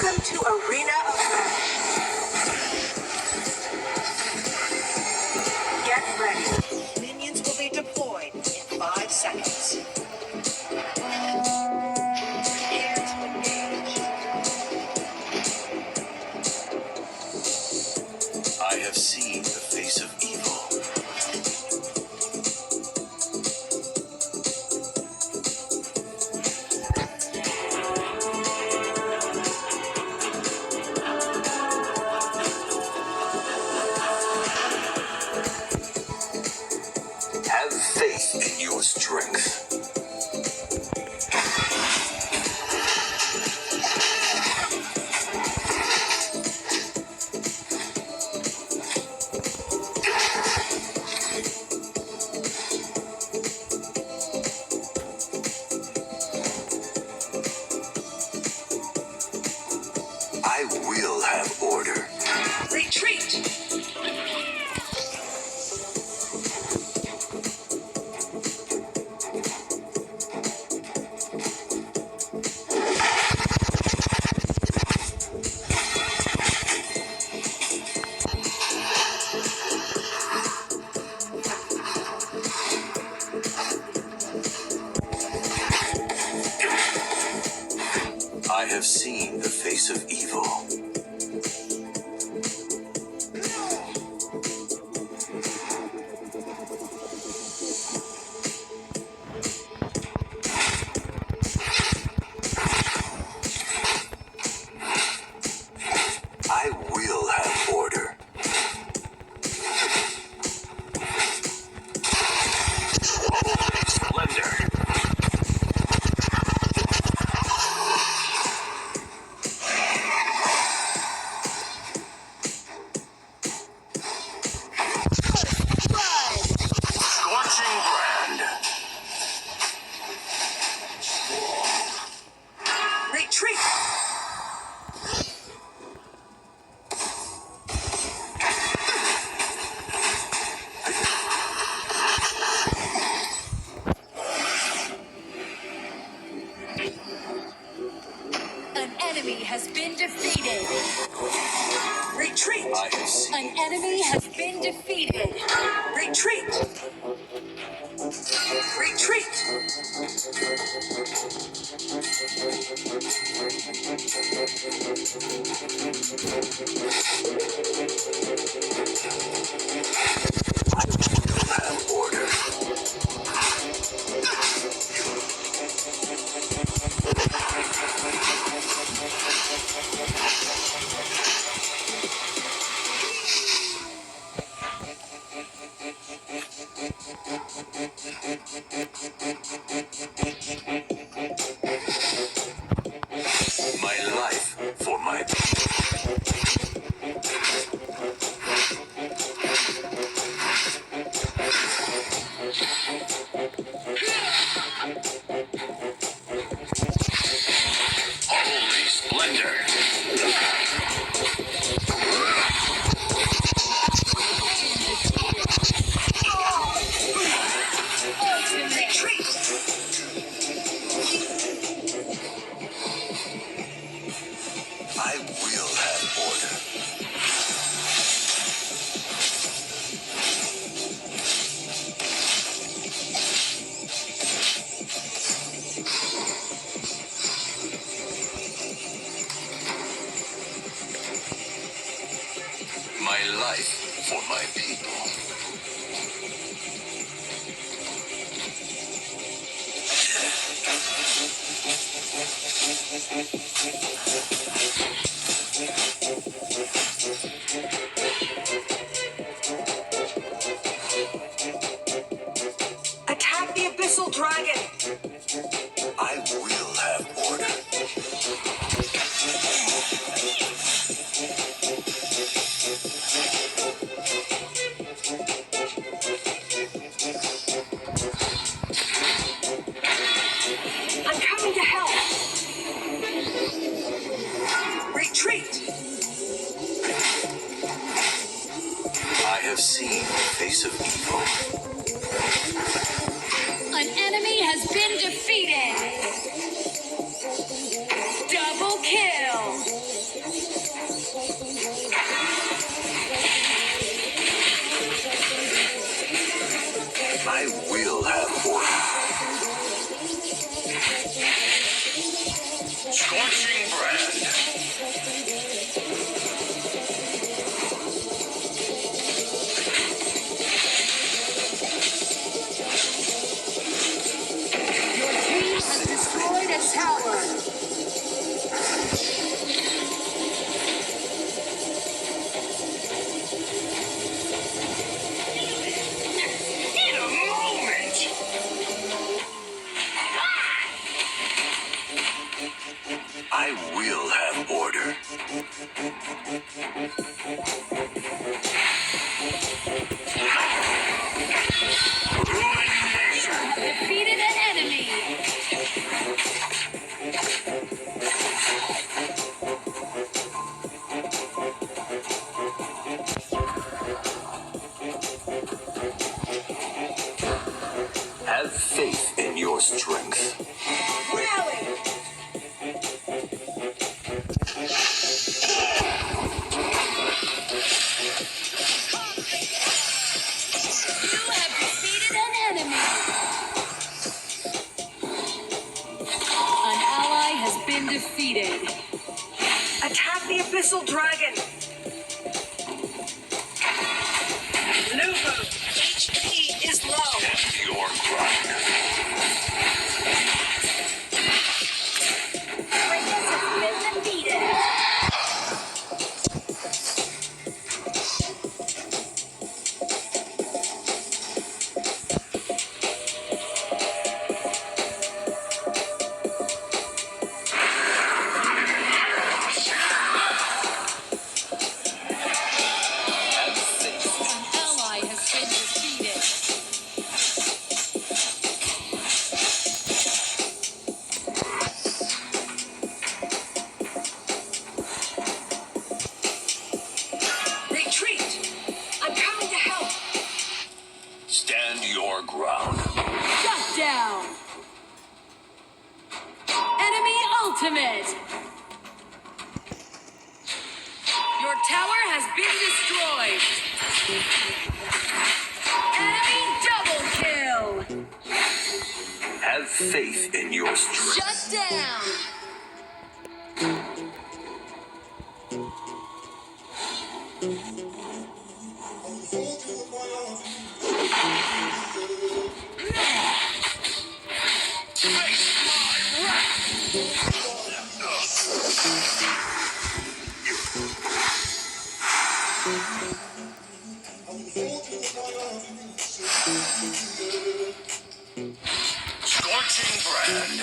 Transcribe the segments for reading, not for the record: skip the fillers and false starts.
Welcome to Arena of Flash. Get ready. Minions will be deployed in 5 seconds. Prepare to engage. I have seen the face of evil. Have faith in your strength. I will have order. Retreat! I have seen the face of evil. I will have order. Splendor. Scorching brand. Retreat! An enemy has been defeated. Retreat! I have seen. An enemy has been defeated. Retreat! Retreat! I will have order. My life for my holy splendor. Retreat! I will have order. My life for my people. Attack the Abyssal Dragon! I will have order. I'm coming to help! Retreat! I have seen the face of evil. An enemy has been defeated. Double kill. I will have order. Scorching brand. Your team has destroyed a tower. In a moment. I will have order. Ruination. Defeated an enemy. Have faith in your strength. Rally! You have defeated an enemy. An ally has been defeated. Attack the abyssal dragon! Lubu, HP is low. Your ground. Greatness has been defeated. Have faith. An ally has been defeated. Retreat! I'm coming to help. Stand your ground. Shut down. Enemy ultimate. Your tower has been destroyed. Enemy double kill. Have faith in your strength. Shut down. Scorching brand.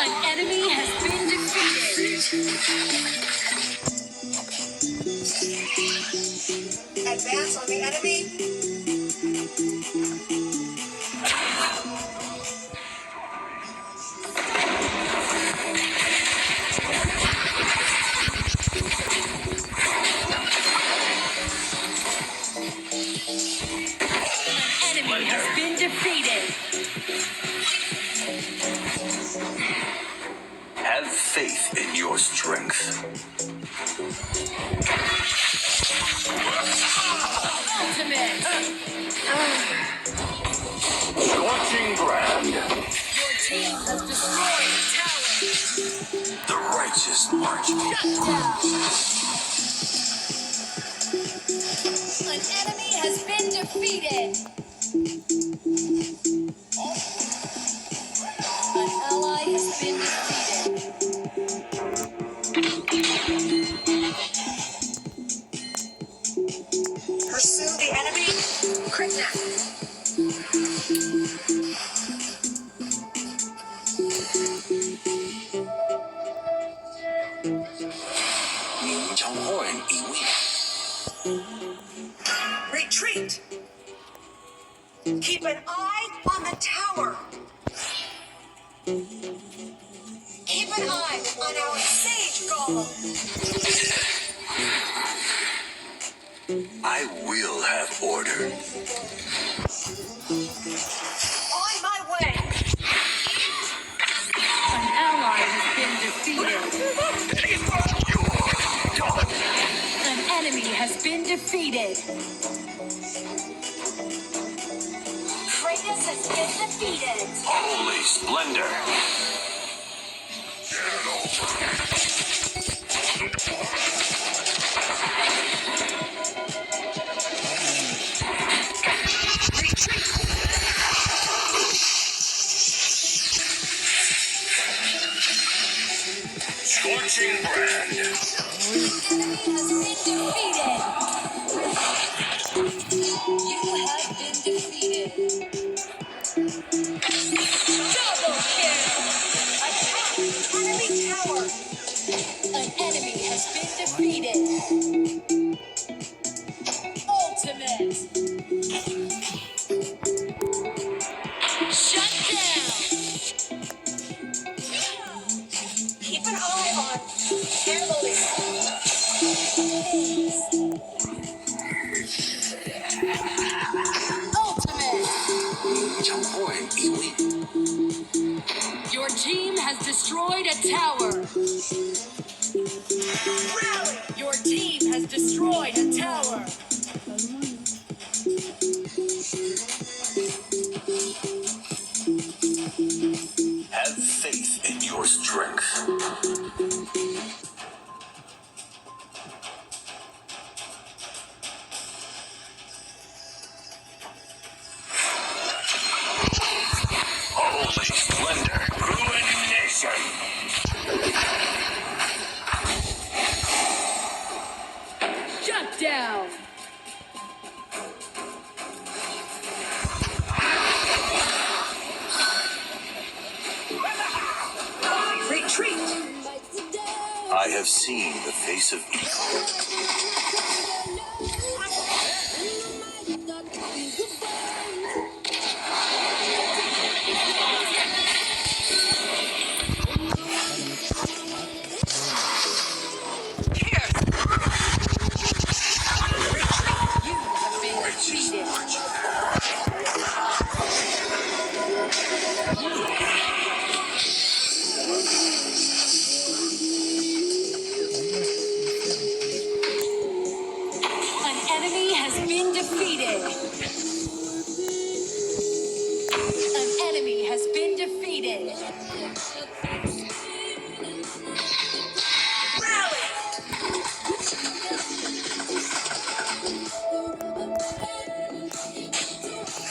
An enemy has been defeated. Advance on the enemy. An enemy has been defeated. Have faith in your strength. Ultimate. Scorching brand. Your team has destroyed a tower. The righteous march. Shut down. An enemy has been defeated. An ally has been defeated. Pursue the enemy. Crit net. Retreat. Keep an eye on the tower. Keep an eye on our sage golem. I will have order. On my way. An ally has been defeated. enemy has been defeated. Kratos has been defeated. Holy splendor! Scorching brand. Has been defeated. You have been defeated. Double kill. Attack enemy tower. An enemy has been defeated. Ultimate. Shut down. Keep an eye on Emily. Ultimate. Porém, Your team has destroyed a tower. Rally. Your team has destroyed a tower. have faith in your strength. Holy splendor! Ruination! Shut down. Retreat. I have seen the face of evil. An enemy has been defeated. An enemy has been defeated. Rally.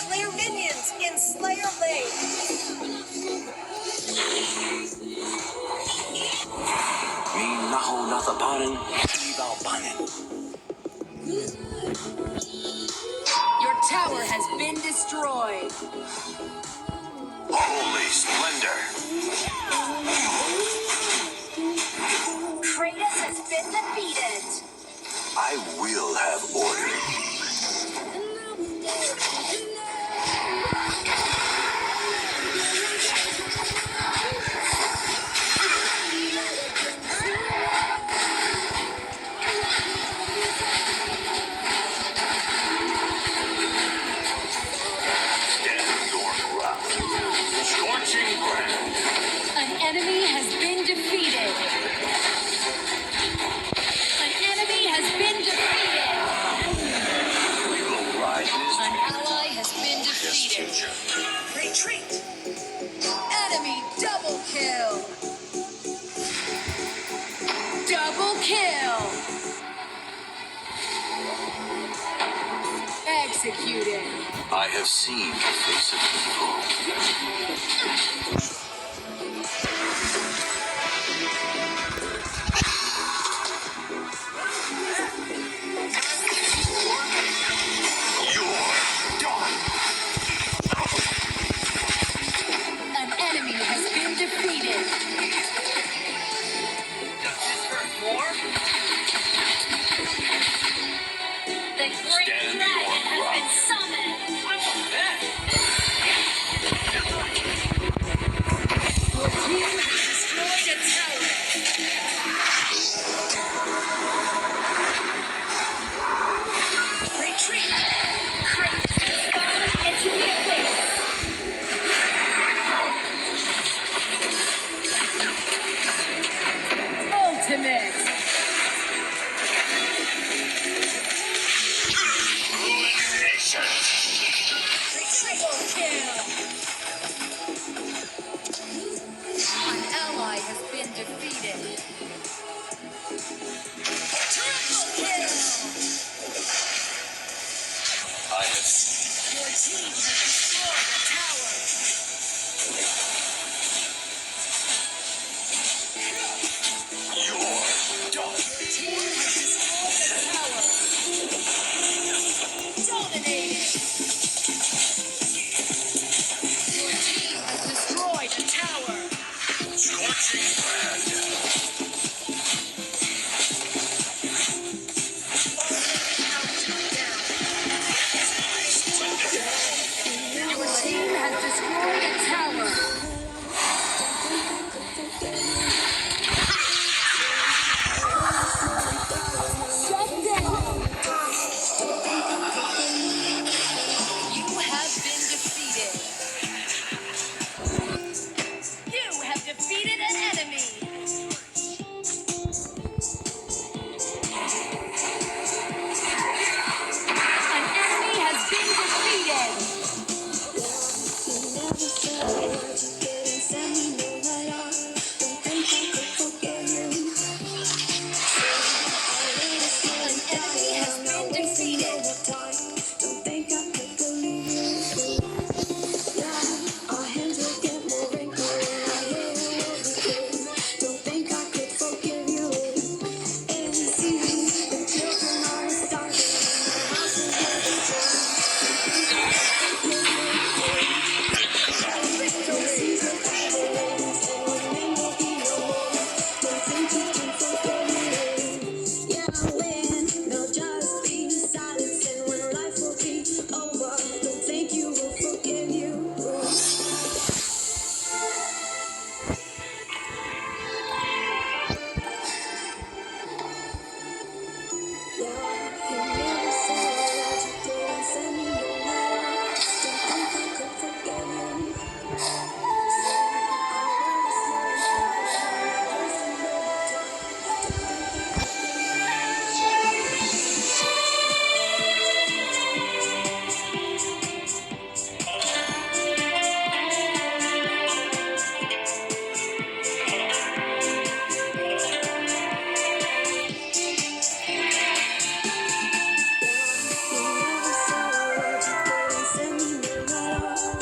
Clear minions in Slayer Lane. Mi naho natapanin, ibal panin. Your tower has been destroyed. Holy splendor! Kratos has been defeated. I will have order. Stand your ground. Scorching brand. An enemy has been defeated. An enemy has been defeated. We will ride this An ally has been defeated. Retreat. Enemy double kill. Double kill. Executed. I have seen the face of evil.